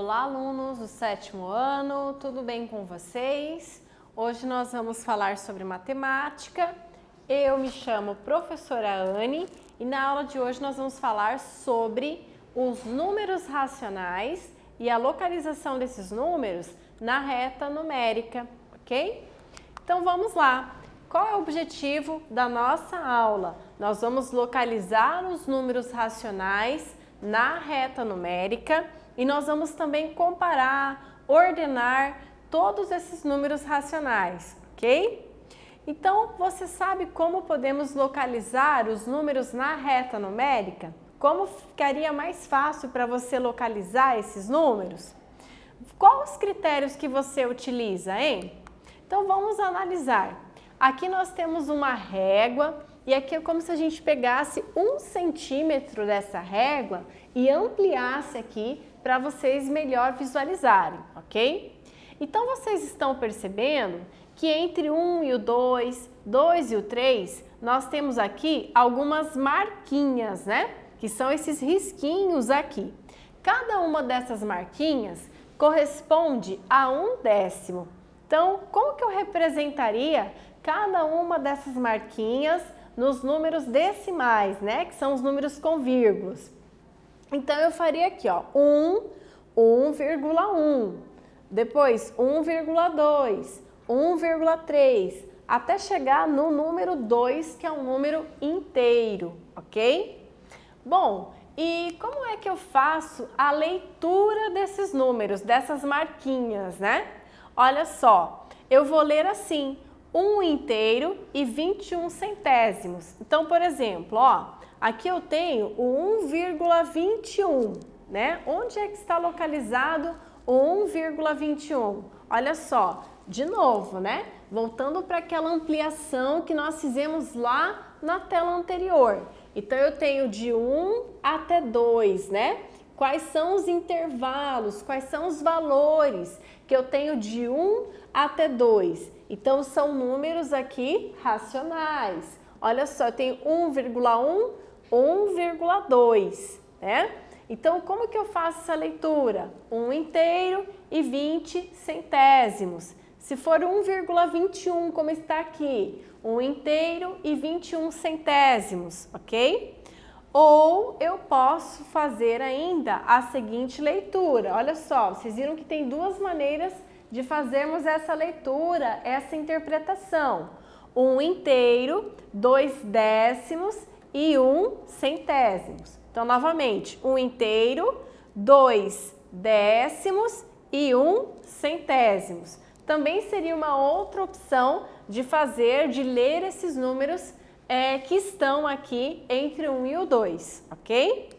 Olá, alunos do 7º ano, tudo bem com vocês? Hoje nós vamos falar sobre matemática. Eu me chamo professora Anne e na aula de hoje nós vamos falar sobre os números racionais e a localização desses números na reta numérica, ok? Então vamos lá. Qual é o objetivo da nossa aula? Nós vamos localizar os números racionais na reta numérica e nós vamos também comparar, ordenar todos esses números racionais, ok? Então, você sabe como podemos localizar os números na reta numérica? Como ficaria mais fácil para você localizar esses números? Quais os critérios que você utiliza, hein? Então, vamos analisar. Aqui nós temos uma régua e aqui é como se a gente pegasse 1 centímetro dessa régua e ampliasse aqui para vocês melhor visualizarem, ok? Então vocês estão percebendo que entre 1 e o 2, 2 e o 3, nós temos aqui algumas marquinhas, né? Que são esses risquinhos aqui. Cada uma dessas marquinhas corresponde a 1/10. Então, como que eu representaria cada uma dessas marquinhas nos números decimais, né? Que são os números com vírgulas. Então, eu faria aqui, ó, 1,1, depois 1,2, 1,3, até chegar no número 2, que é um número inteiro, ok? Bom, e como é que eu faço a leitura desses números, dessas marquinhas, né? Olha só, eu vou ler assim, 1 inteiro e 21 centésimos. Então, por exemplo, ó, aqui eu tenho o 1,21, né? Onde é que está localizado o 1,21? Olha só, de novo, né? Voltando para aquela ampliação que nós fizemos lá na tela anterior. Então, eu tenho de 1 até 2, né? Quais são os intervalos, quais são os valores que eu tenho de 1 até 2? Então, são números aqui racionais. Olha só, eu tenho 1,1, 1,2, né? Então, como que eu faço essa leitura? 1 inteiro e 20 centésimos. Se for 1,21, como está aqui, 1 inteiro e 21 centésimos, ok? Ou eu posso fazer ainda a seguinte leitura. Olha só, vocês viram que tem duas maneiras de fazermos essa leitura, essa interpretação. 1 inteiro, 2/10 e 1 centésimos. Então, novamente, 1 inteiro, 2/10 e 1 centésimos. Também seria uma outra opção de fazer, de ler esses números que estão aqui entre 1 e o 2, ok?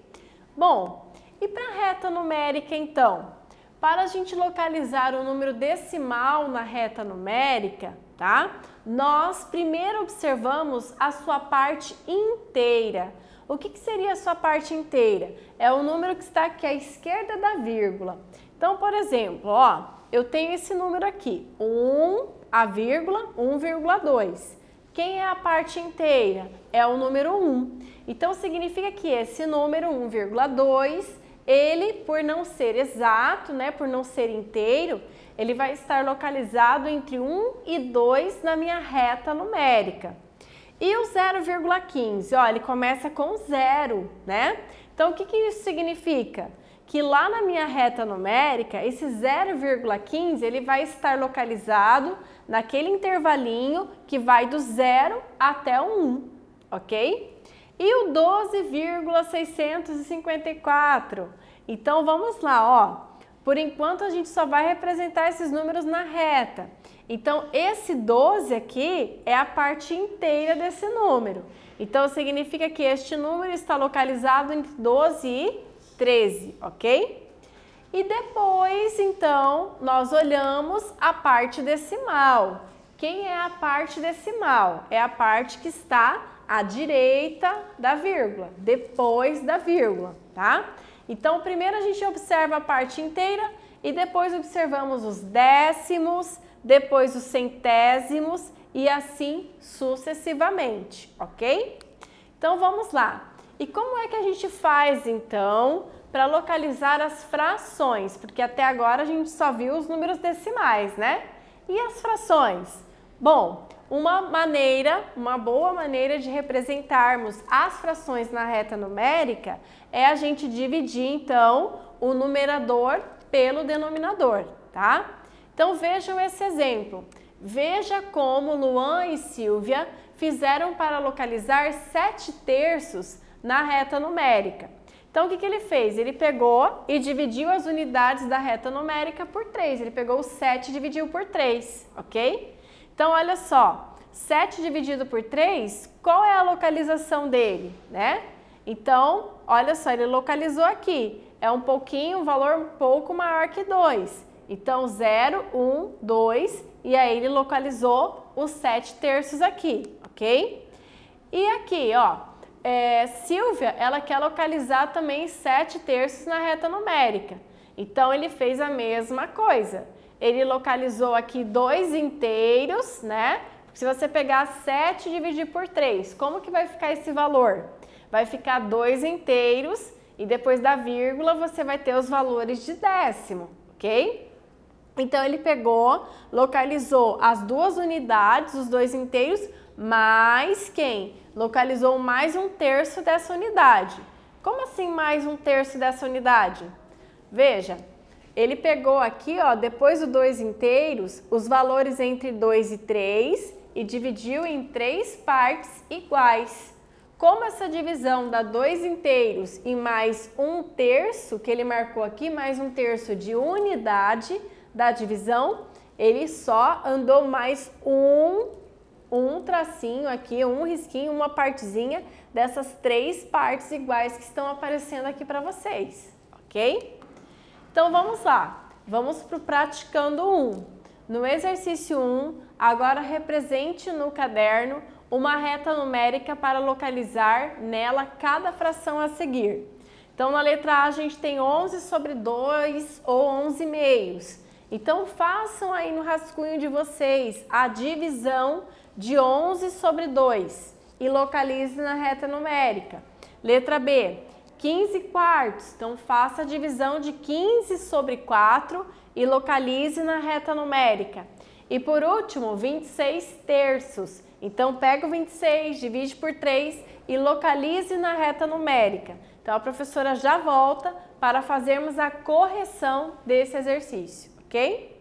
Bom, e para a reta numérica, então? Para a gente localizar o número decimal na reta numérica, tá? Nós primeiro observamos a sua parte inteira. O que seria a sua parte inteira? É o número que está aqui à esquerda da vírgula. Então, por exemplo, ó, eu tenho esse número aqui, 1,2. Quem é a parte inteira? É o número 1. Então, significa que esse número 1,2, ele, por não ser exato, né, por não ser inteiro, ele vai estar localizado entre 1 e 2 na minha reta numérica. E o 0,15, ó, ele começa com 0, né? Então, o que isso significa? Que lá na minha reta numérica, esse 0,15, ele vai estar localizado naquele intervalinho que vai do 0 até o 1, ok? E o 12,654. Então, vamos lá, ó. Por enquanto, a gente só vai representar esses números na reta. Então, esse 12 aqui é a parte inteira desse número. Então, significa que este número está localizado entre 12 e 13, ok? E depois, então, nós olhamos a parte decimal. Quem é a parte decimal? É a parte que está à direita da vírgula, depois da vírgula, tá? Então, primeiro a gente observa a parte inteira e depois observamos os décimos, depois os centésimos e assim sucessivamente, ok? Então, vamos lá. E como é que a gente faz, então, para localizar as frações, porque até agora a gente só viu os números decimais, né? E as frações? Bom, uma boa maneira de representarmos as frações na reta numérica é a gente dividir, então, o numerador pelo denominador, tá? Então, vejam esse exemplo. Veja como Luan e Silvia fizeram para localizar 7/3 na reta numérica. Então, o que ele fez? Ele pegou e dividiu as unidades da reta numérica por 3. Ele pegou o 7 e dividiu por 3, ok? Então, olha só, 7 dividido por 3, qual é a localização dele, né? Então, olha só, ele localizou aqui. É um valor um pouco maior que 2. Então, 0, 1, 2, e aí ele localizou os 7/3 aqui, ok? E aqui, ó, Silvia, ela quer localizar também 7/3 na reta numérica. Então, ele fez a mesma coisa. Ele localizou aqui 2 inteiros, né? Se você pegar 7 e dividir por 3, como que vai ficar esse valor? Vai ficar 2 inteiros e depois da vírgula você vai ter os valores de décimo, ok? Então, ele pegou, localizou as 2 unidades, os 2 inteiros, mais quem? Localizou mais 1/3 dessa unidade. Como assim mais 1/3 dessa unidade? Veja, ele pegou aqui, ó, depois do 2 inteiros, os valores entre 2 e 3 e dividiu em 3 partes iguais. Como essa divisão dá 2 inteiros e mais 1/3, que ele marcou aqui, mais 1/3 de unidade da divisão, ele só andou mais um tracinho aqui, um risquinho, uma partezinha dessas 3 partes iguais que estão aparecendo aqui para vocês, ok? Então, vamos lá. Vamos para o praticando 1. No exercício 1, agora represente no caderno uma reta numérica para localizar nela cada fração a seguir. Então, na letra A, a gente tem 11/2 ou 11/2. Então, façam aí no rascunho de vocês a divisão de 11/2 e localize na reta numérica. Letra B, 15/4. Então, faça a divisão de 15/4 e localize na reta numérica. E por último, 26/3. Então, pega o 26, divide por 3 e localize na reta numérica. Então, a professora já volta para fazermos a correção desse exercício, ok?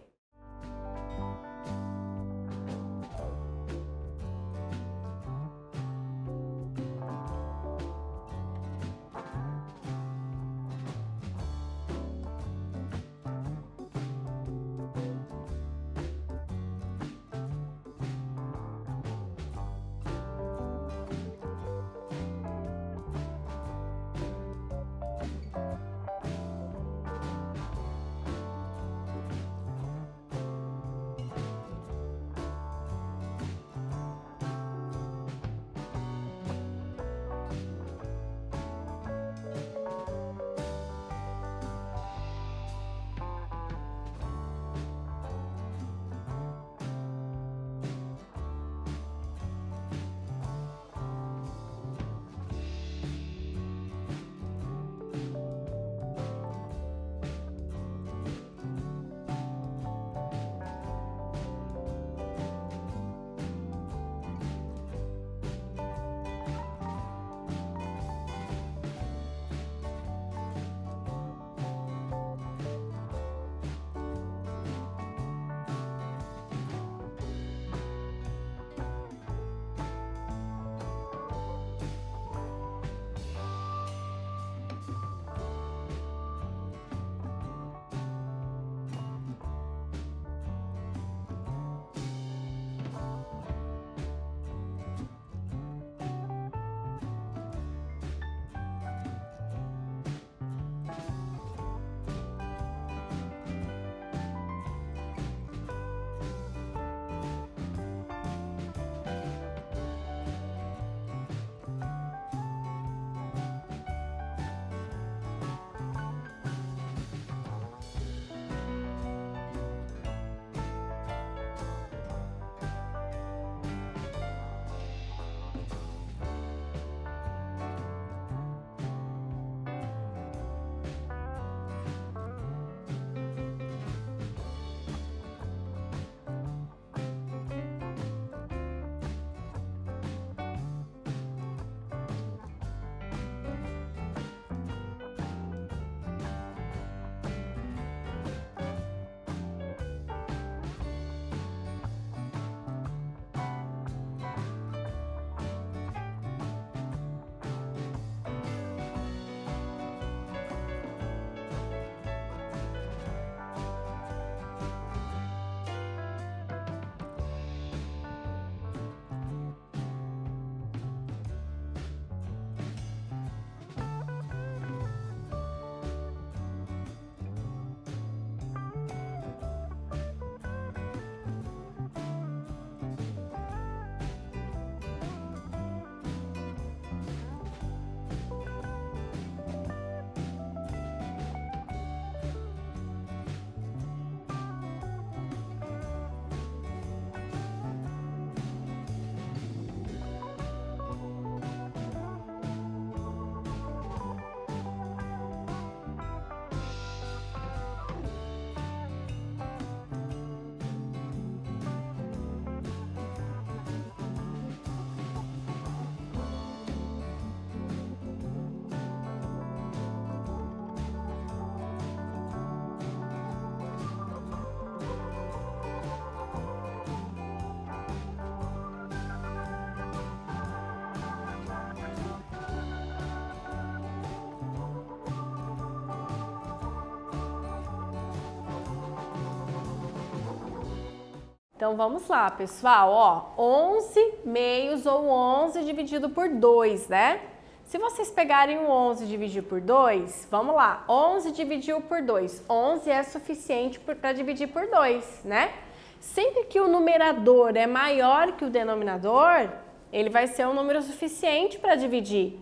Então vamos lá, pessoal, ó, 11 meios ou 11 dividido por 2, né? Se vocês pegarem o 11 e dividir por 2, vamos lá, 11 dividido por 2, 11 é suficiente para dividir por 2, né? Sempre que o numerador é maior que o denominador, ele vai ser um número suficiente para dividir.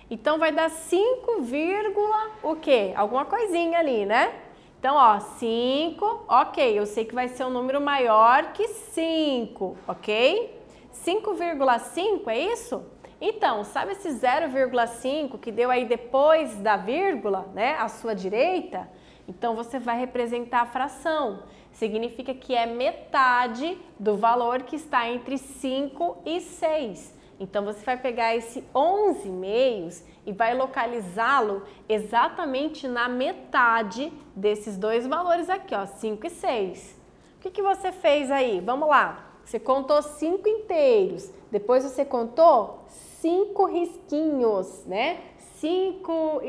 Então vai dar 5, o quê? Alguma coisinha ali, né? Então, ó, 5, ok, eu sei que vai ser um número maior que 5, ok? 5,5 é isso? Então, sabe esse 0,5 que deu aí depois da vírgula, né, à sua direita? Então, você vai representar a fração. Significa que é metade do valor que está entre 5 e 6. Então, você vai pegar esse 11 meios e vai localizá-lo exatamente na metade desses dois valores aqui, ó, 5 e 6. O que você fez aí? Vamos lá. Você contou 5 inteiros, depois você contou 5 risquinhos, né? 5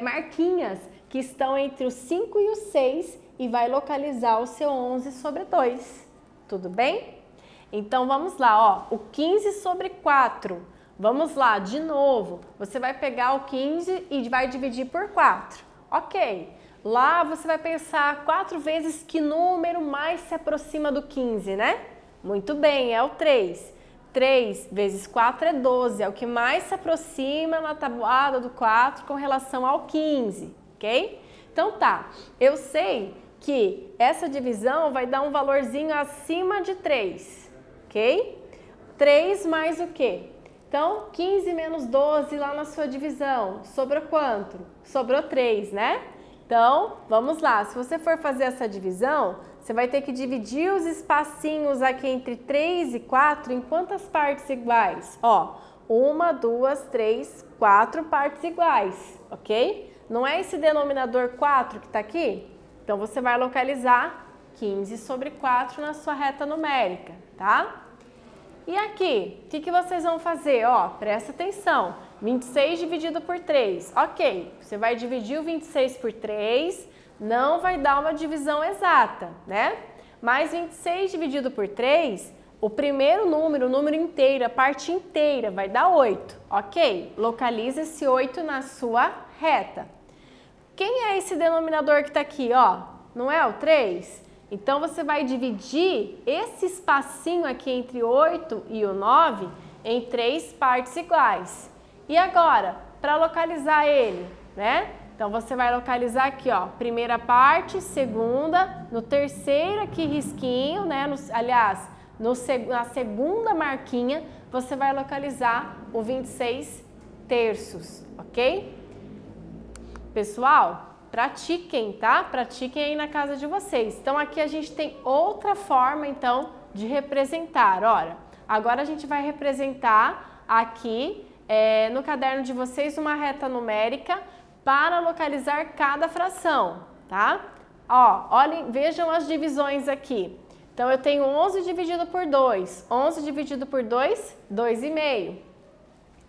marquinhas que estão entre o 5 e o 6 e vai localizar o seu 11 sobre 2. Tudo bem? Então, vamos lá, ó, o 15 sobre 4. Vamos lá, de novo, você vai pegar o 15 e vai dividir por 4. Ok, lá você vai pensar 4 vezes que número mais se aproxima do 15, né? Muito bem, é o 3. 3 vezes 4 é 12, é o que mais se aproxima na tabuada do 4 com relação ao 15, ok? Então tá, eu sei que essa divisão vai dar um valorzinho acima de 3, ok? 3 mais o quê? Então, 15 menos 12 lá na sua divisão, sobrou quanto? Sobrou 3, né? Então, vamos lá, se você for fazer essa divisão, você vai ter que dividir os espacinhos aqui entre 3 e 4 em quantas partes iguais? Ó, 1, 2, 3, 4 partes iguais, ok? Não é esse denominador 4 que está aqui? Então, você vai localizar 15 sobre 4 na sua reta numérica, tá? E aqui, o que vocês vão fazer? Ó, presta atenção, 26 dividido por 3, ok, você vai dividir o 26 por 3, não vai dar uma divisão exata, né? Mas 26 dividido por 3, o primeiro número, o número inteiro, a parte inteira, vai dar 8, ok? Localiza esse 8 na sua reta. Quem é esse denominador que está aqui, ó? Não é o 3? Então, você vai dividir esse espacinho aqui entre 8 e o 9 em 3 partes iguais. E agora, para localizar ele, né? Então, você vai localizar aqui, ó, primeira parte, segunda, no terceiro aqui risquinho, né? Na segunda marquinha, você vai localizar o 26 terços, ok? Pessoal, pratiquem, tá? Pratiquem aí na casa de vocês. Então, aqui a gente tem outra forma, então, de representar. Olha, agora a gente vai representar aqui no caderno de vocês uma reta numérica para localizar cada fração, tá? Ó, olhem, vejam as divisões aqui. Então, eu tenho 11 dividido por 2. 11 dividido por 2, 2,5.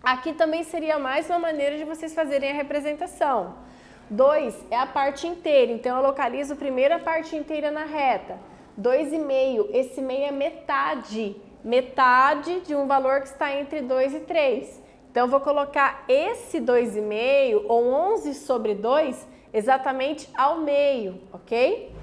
Aqui também seria mais uma maneira de vocês fazerem a representação. 2 é a parte inteira, então eu localizo primeiro a parte inteira na reta. 2,5, esse meio é metade, metade de um valor que está entre 2 e 3. Então eu vou colocar esse 2,5 ou 11 sobre 2 exatamente ao meio, ok?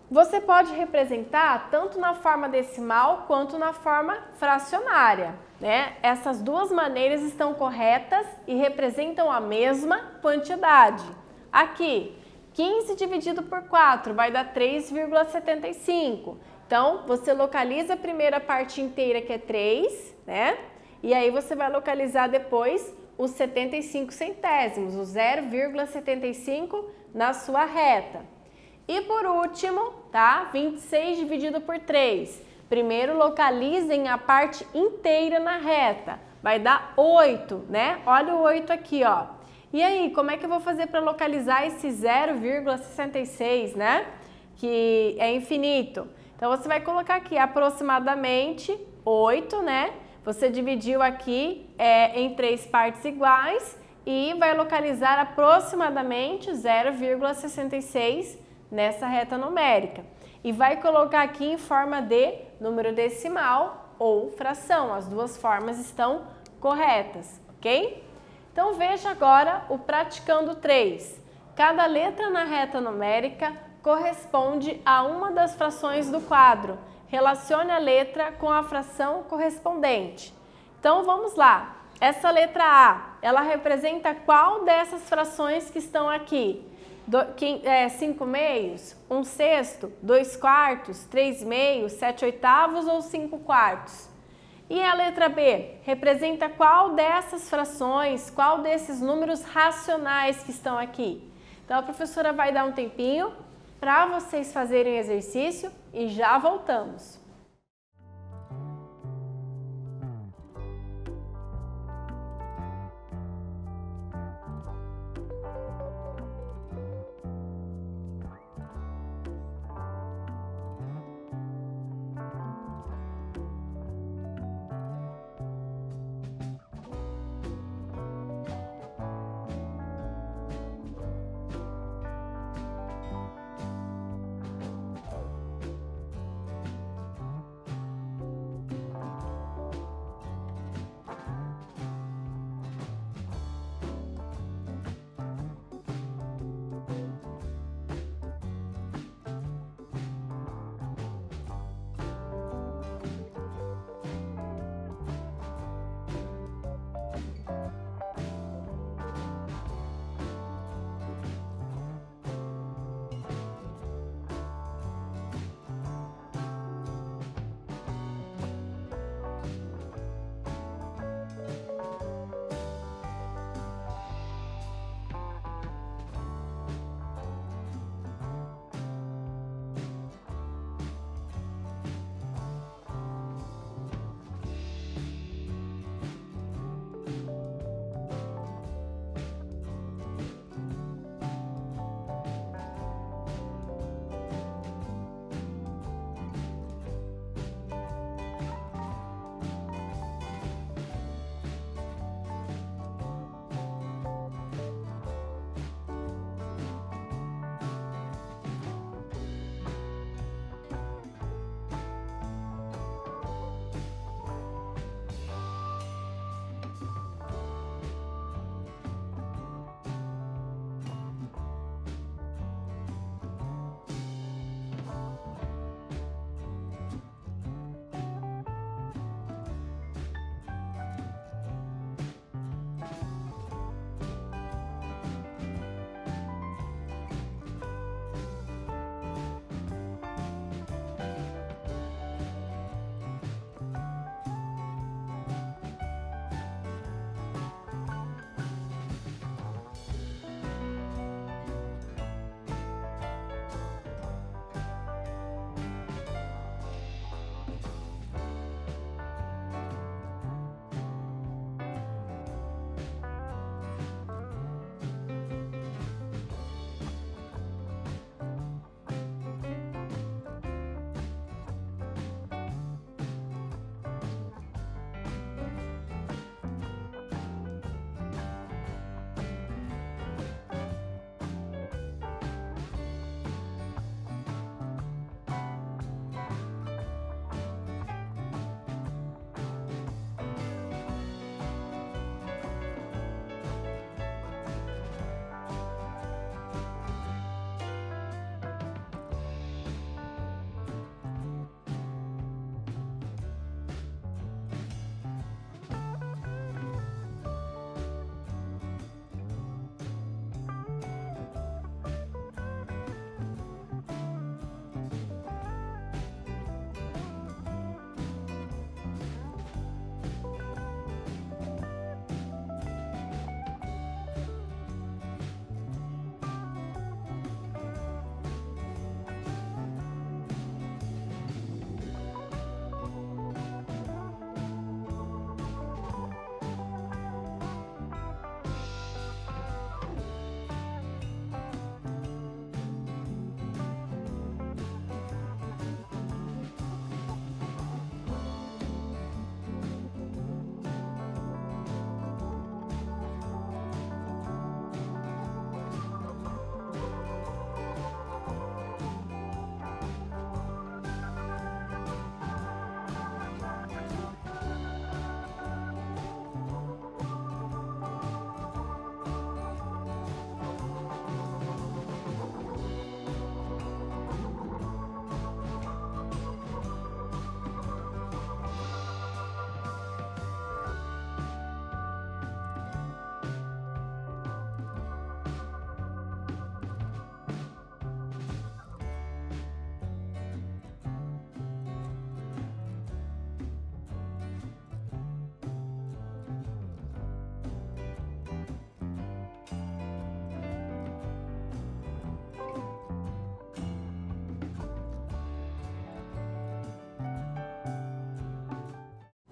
Você pode representar tanto na forma decimal quanto na forma fracionária, né? Essas duas maneiras estão corretas e representam a mesma quantidade. Aqui, 15 dividido por 4 vai dar 3,75. Então, você localiza a primeira parte inteira, que é 3, né? E aí você vai localizar depois os 75 centésimos, o 0,75 na sua reta. E por último, tá? 26 dividido por 3. Primeiro localizem a parte inteira na reta. Vai dar 8, né? Olha o 8 aqui, ó. E aí, como é que eu vou fazer para localizar esse 0,66, né? Que é infinito. Então, você vai colocar aqui aproximadamente 8, né? Você dividiu aqui em 3 partes iguais e vai localizar aproximadamente 0,66 nessa reta numérica. e vai colocar aqui em forma de número decimal ou fração. As duas formas estão corretas, ok? Então veja agora o praticando 3. Cada letra na reta numérica corresponde a uma das frações do quadro. Relacione a letra com a fração correspondente. Então vamos lá. Essa letra A, ela representa qual dessas frações que estão aqui? 5 meios, 1 sexto, 2 quartos, 3 meios, 7 oitavos ou 5 quartos? E a letra B, representa qual dessas frações, qual desses números racionais que estão aqui? Então a professora vai dar um tempinho para vocês fazerem o exercício e já voltamos.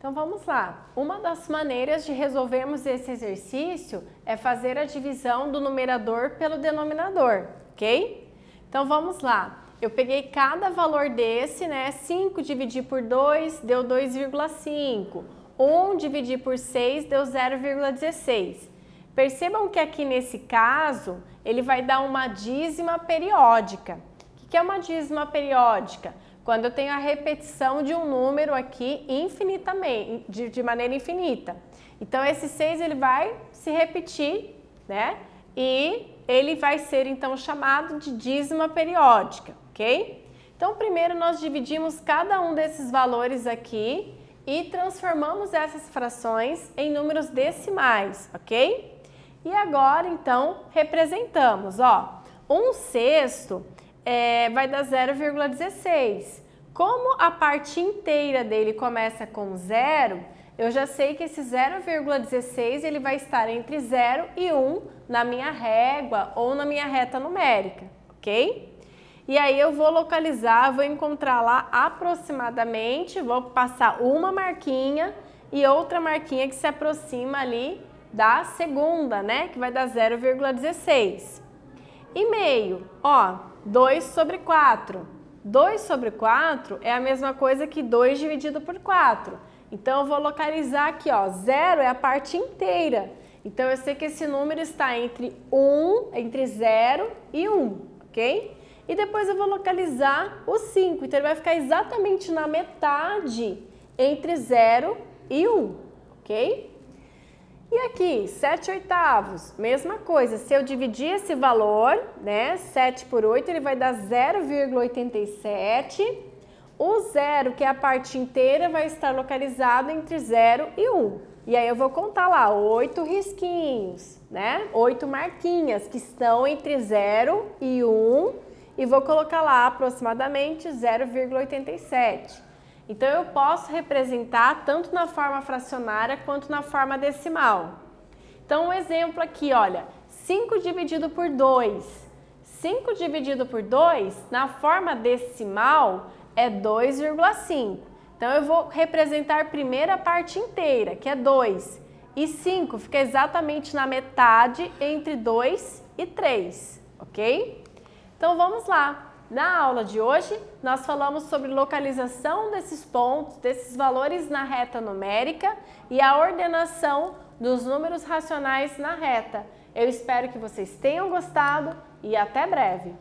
Então vamos lá. Uma das maneiras de resolvermos esse exercício é fazer a divisão do numerador pelo denominador, ok? Então vamos lá. Eu peguei cada valor desse, né? 5 dividir por 2 deu 2,5. 1 dividir por 6 deu 0,16. Percebam que aqui nesse caso, ele vai dar uma dízima periódica. O que é uma dízima periódica? Quando eu tenho a repetição de um número aqui infinitamente, de maneira infinita. Então, esse 6 ele vai se repetir, né? E ele vai ser, então, chamado de dízima periódica, ok? Então, primeiro nós dividimos cada um desses valores aqui e transformamos essas frações em números decimais, ok? E agora, então, representamos, ó, 1/6 vai dar 0,16. Como a parte inteira dele começa com 0, eu já sei que esse 0,16 ele vai estar entre 0 e 1 na minha régua ou na minha reta numérica, ok? E aí eu vou localizar, vou encontrar lá aproximadamente, vou passar uma marquinha e outra marquinha que se aproxima ali da segunda, né? Que vai dar 0,16. E meio, ó, 2/4. 2/4 é a mesma coisa que 2 dividido por 4. Então, eu vou localizar aqui, ó, 0 é a parte inteira. Então, eu sei que esse número está entre 0 e 1, ok? E depois eu vou localizar o 5. Então, ele vai ficar exatamente na metade entre 0 e 1, ok? E aqui, 7/8, mesma coisa, se eu dividir esse valor, né, 7 por 8, ele vai dar 0,87. O 0, que é a parte inteira, vai estar localizado entre 0 e 1. E aí eu vou contar lá 8 risquinhos, né, 8 marquinhas que estão entre 0 e 1 e vou colocar lá aproximadamente 0,87. Então, eu posso representar tanto na forma fracionária quanto na forma decimal. Então, um exemplo aqui, olha, 5 dividido por 2. 5 dividido por 2, na forma decimal, é 2,5. Então, eu vou representar primeiro a parte inteira, que é 2. E 5 fica exatamente na metade entre 2 e 3, ok? Então, vamos lá. Na aula de hoje, nós falamos sobre localização desses pontos, desses valores na reta numérica e a ordenação dos números racionais na reta. Eu espero que vocês tenham gostado e até breve!